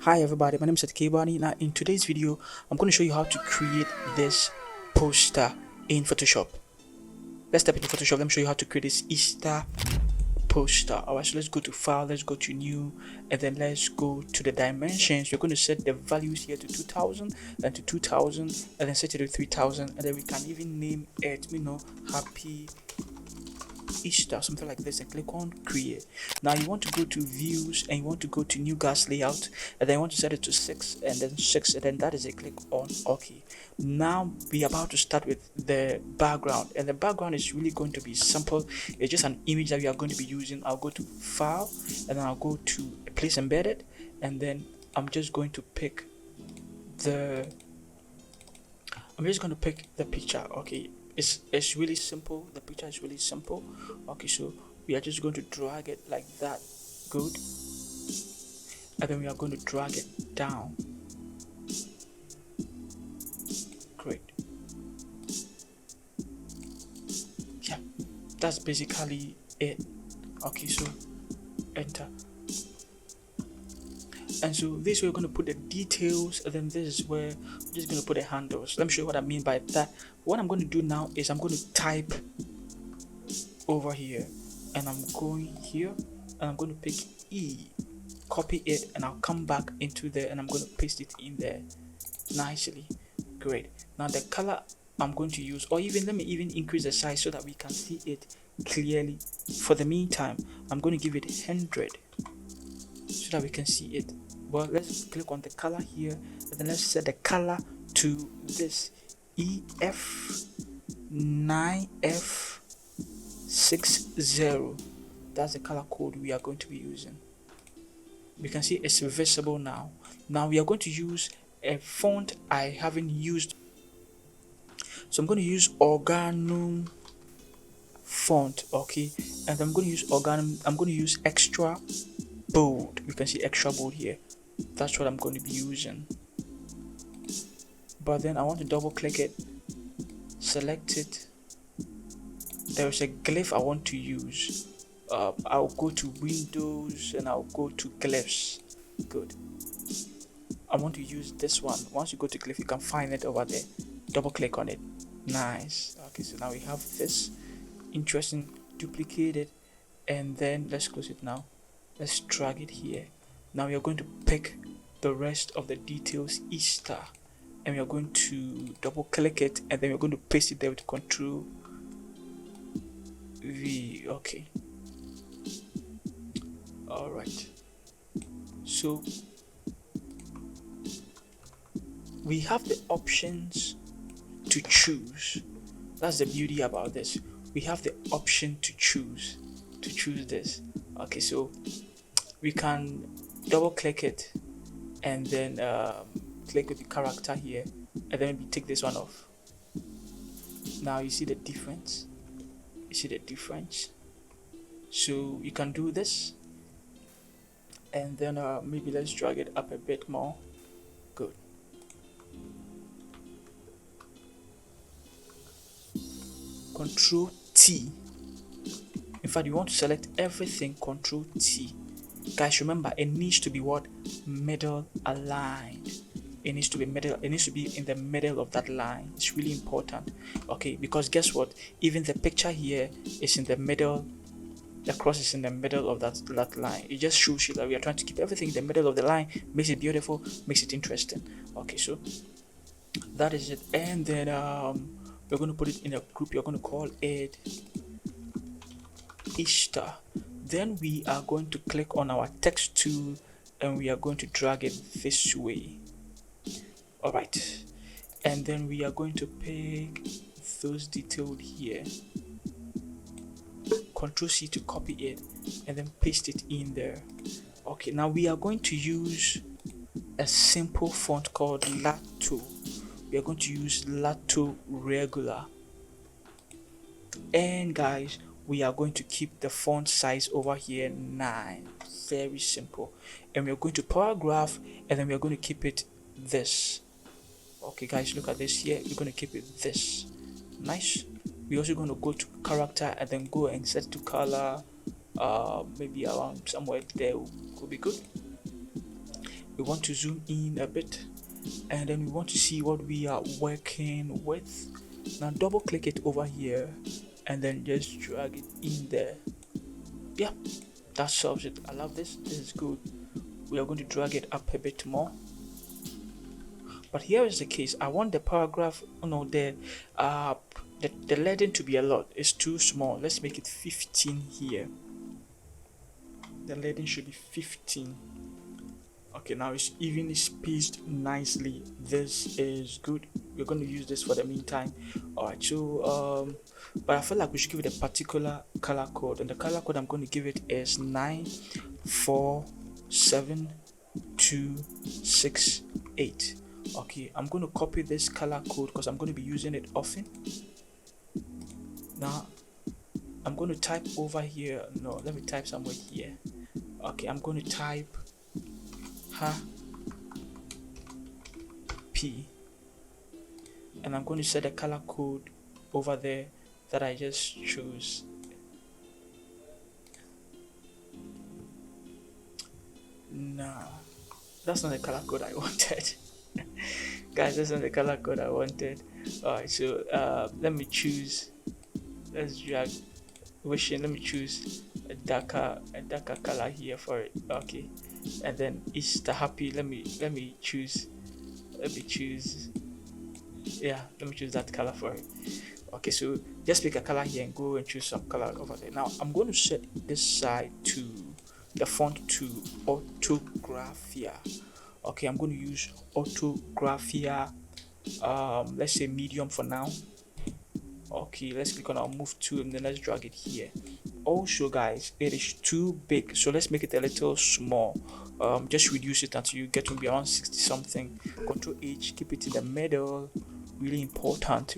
Hi everybody, my name is Kebani. Now in today's video, I'm going to show you how to create this poster in Photoshop. Let's step into Photoshop. Let me show you how to create this Easter poster. Alright, so let's go to file, let's go to new, and then let's go to the dimensions. We're going to set the values here to 2000 and to 2000, and then set it to 3000, and then we can even name it, happy Easter, something like this, and click on create. Now you want to go to views and you want to go to new gas layout, and then you want to set it to 6 and then 6, and then that is a click on OK. Now we are about to start with the background, and the background is really going to be simple. It's just an image that we are going to be using. I'll go to file, and then I'll go to place embedded, and then I'm just going to pick the picture. Okay, it's really simple. The picture is really simple. Okay, so we are just going to drag it like that. Good. And then we are going to drag it down. Great. Yeah, that's basically it. Okay, so enter. And so this way we're going to put the details, and then this is where we're just going to put the handles. Let me show you what I mean by that. What I'm going to do now is I'm going to type over here, and I'm going here, and I'm going to pick E, copy it, and I'll come back into there, and I'm going to paste it in there nicely. Great. Now the color I'm going to use, or even let me even increase the size so that we can see it clearly. For the meantime, I'm going to give it 100 so that we can see it. Well, let's click on the color here, and then let's set the color to this EF9F60. That's the color code we are going to be using. We can see it's visible now. Now we are going to use a font I haven't used, so I'm going to use Organum font. Okay, and I'm going to use Organum. I'm going to use extra bold. You can see extra bold here. That's what I'm going to be using. But then I want to double click it, select it. There is a glyph I want to use. I'll go to Windows and I'll go to glyphs. Good. I want to use this one. Once you go to glyph, you can find it over there. Double click on it. Nice. Okay, so now we have this. Interesting. Duplicate it, and then let's close it now. Let's drag it here. Now we are going to pick the rest of the details Easter, and we are going to double click it, and then we're going to paste it there with Control V. Okay. All right. So we have the options to choose. That's the beauty about this. We have the option to choose this. Okay, so we can double click it, and then click with the character here, and then we take this one off. Now you see the difference. So you can do this, and then maybe let's drag it up a bit more. Good. Control T. In fact, you want to select everything. Control T. Guys, remember, it needs to be what? Middle aligned. It needs to be middle. It needs to be in the middle of that line. It's really important. Okay, because guess what? Even the picture here is in the middle. The cross is in the middle of that line. It just shows you that we are trying to keep everything in the middle of the line. Makes it beautiful. Makes it interesting. Okay, so that is it. And then we're going to put it in a group. You're going to call it Easter. Then we are going to click on our text tool, and we are going to drag it this way. All right, and then we are going to pick those detailed here. Control C to copy it, and then paste it in there. Okay, now we are going to use a simple font called Lato. We are going to use Lato regular. And guys, we are going to keep the font size over here 9. Very simple. And we are going to paragraph, and then we are going to keep it this. Okay guys, look at this here. We're going to keep it this. Nice. We're also going to go to character, and then go and set to color. Maybe around somewhere there could be good. we want to zoom in a bit, and then we want to see what we are working with. Now double click it over here and then just drag it in there. Yeah, that solves it. I love this. This is good. We are going to drag it up a bit more. But here is the case. I want the paragraph, the leading to be a lot. It's too small. Let's make it 15 here. The leading should be 15. Okay, now it's evenly spaced nicely. This is good. We're going to use this for the meantime. Alright, so but I feel like we should give it a particular color code, and the color code I'm going to give it is 9472668. Okay, I'm going to copy this color code because I'm going to be using it often. Now I'm going to type over here. No, let me type somewhere here. Okay, I'm going to type P, and I'm going to set a color code over there that I just chose. No, that's not the color code I wanted. Guys, that's not the color code I wanted. Alright, so let me choose, let's drag wishing, let me choose a darker color here for it. Okay, and then Easter happy, let me choose yeah, let me choose that color for it. Okay, so just pick a color here and go and choose some color over there. Now I'm going to set this side to the font to Orthographia. Okay, I'm going to use Orthographia, let's say medium for now. Okay, let's click on our move to, and then let's drag it here. Also guys, it is too big, so let's make it a little small. Just reduce it until you get to be around 60 something. Control H, keep it in the middle. Really important,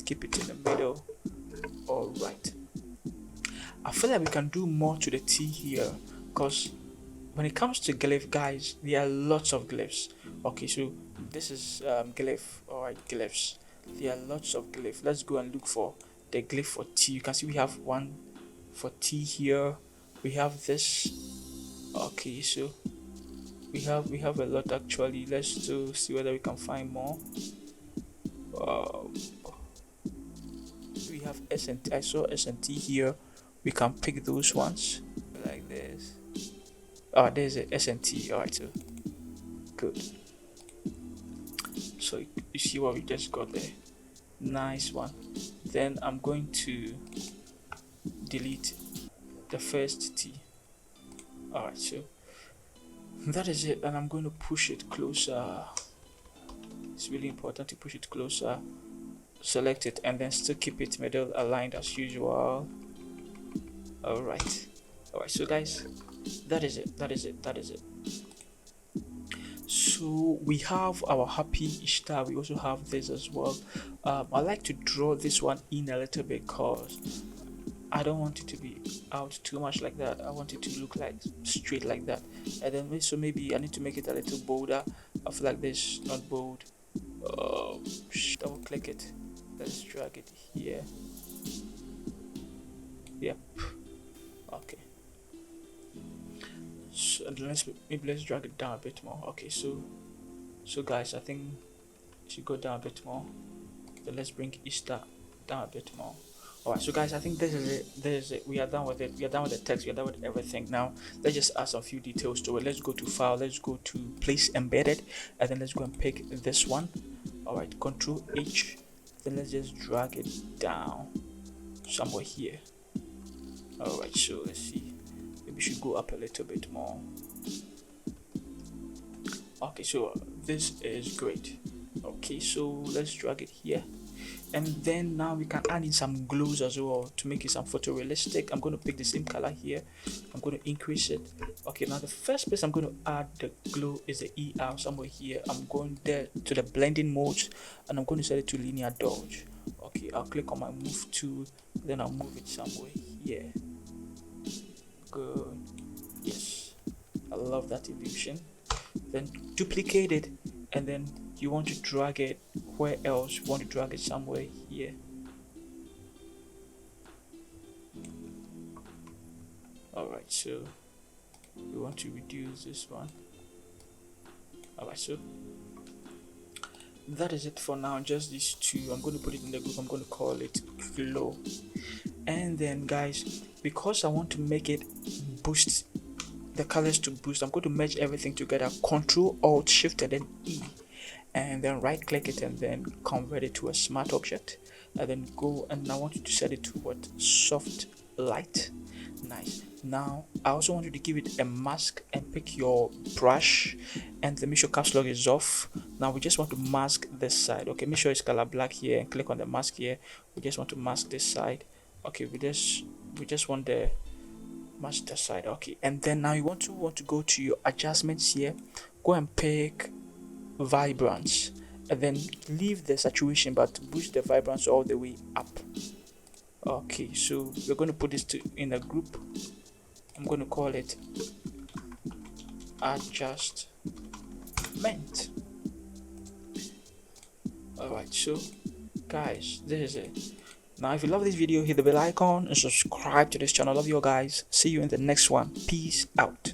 keep it in the middle. All right, I feel like we can do more to the T here, because when it comes to glyph, guys, there are lots of glyphs. Okay, so this is glyph. All right, glyphs, there are lots of glyph. Let's go and look for the glyph for T. You can see we have one for T here. We have this. Okay, so we have a lot actually. Let's still see whether we can find more. We have S and T. I saw S and T here. We can pick those ones like this. Oh, there's a S and T. All right, so good. So you see what we just got there. Nice one. Then I'm going to delete the first T. All right, so that is it, and I'm going to push it closer. It's really important to push it closer. Select it and then still keep it middle aligned as usual. All right, so guys, that is it. So we have our happy Easter. We also have this as well. I like to draw this one in a little bit because I don't want it to be out too much like that. I want it to look like straight like that. And then so maybe I need to make it a little bolder. I feel like this not bold. Double click it. Let's drag it here. Yep. Okay. So let's drag it down a bit more. Okay, so guys, I think it should go down a bit more. Then let's bring Easter down a bit more. Alright, so guys, I think this is it. We are done with it. We are done with the text. We are done with everything. Now let's just add some few details to it. Let's go to file. Let's go to place embedded, and then let's go and pick this one. Alright, Control H. Then let's just drag it down somewhere here. Alright, so let's see. Maybe we should go up a little bit more. Okay, so this is great. Okay, so let's drag it here. And then now we can add in some glows as well to make it some photorealistic. I'm going to pick the same color here. I'm going to increase it. Okay, now the first place I'm going to add the glow is the ER somewhere here. I'm going there to the blending mode, and I'm going to set it to linear dodge. Okay, I'll click on my move tool, then I'll move it somewhere here. Good. Yes, I love that illusion. Then duplicate it, and then you want to drag it where else? You want to drag it somewhere here. Alright, so we want to reduce this one. Alright, so that is it for now. Just these two. I'm going to put it in the group. I'm going to call it glow. And then guys, because I want to make it boost the colors to boost, I'm going to merge everything together. Control Alt Shift and then E, and then right click it and then convert it to a smart object, and then go, and I want you to set it to what, soft light. Nice. Now I also want you to give it a mask and pick your brush, and the make sure caps lock is off. Now we just want to mask this side. Okay, make sure it's color black here and click on the mask here. We just want to mask this side. Okay, we just want the master side. Okay, and then now you want to go to your adjustments here, go and pick vibrance, and then leave the saturation but boost the vibrance all the way up. Okay, so we're going to put this in a group. I'm going to call it adjustment. Alright, so guys, this is it. Now if you love this video, hit the bell icon and subscribe to this channel. Love you all guys. See you in the next one. Peace out.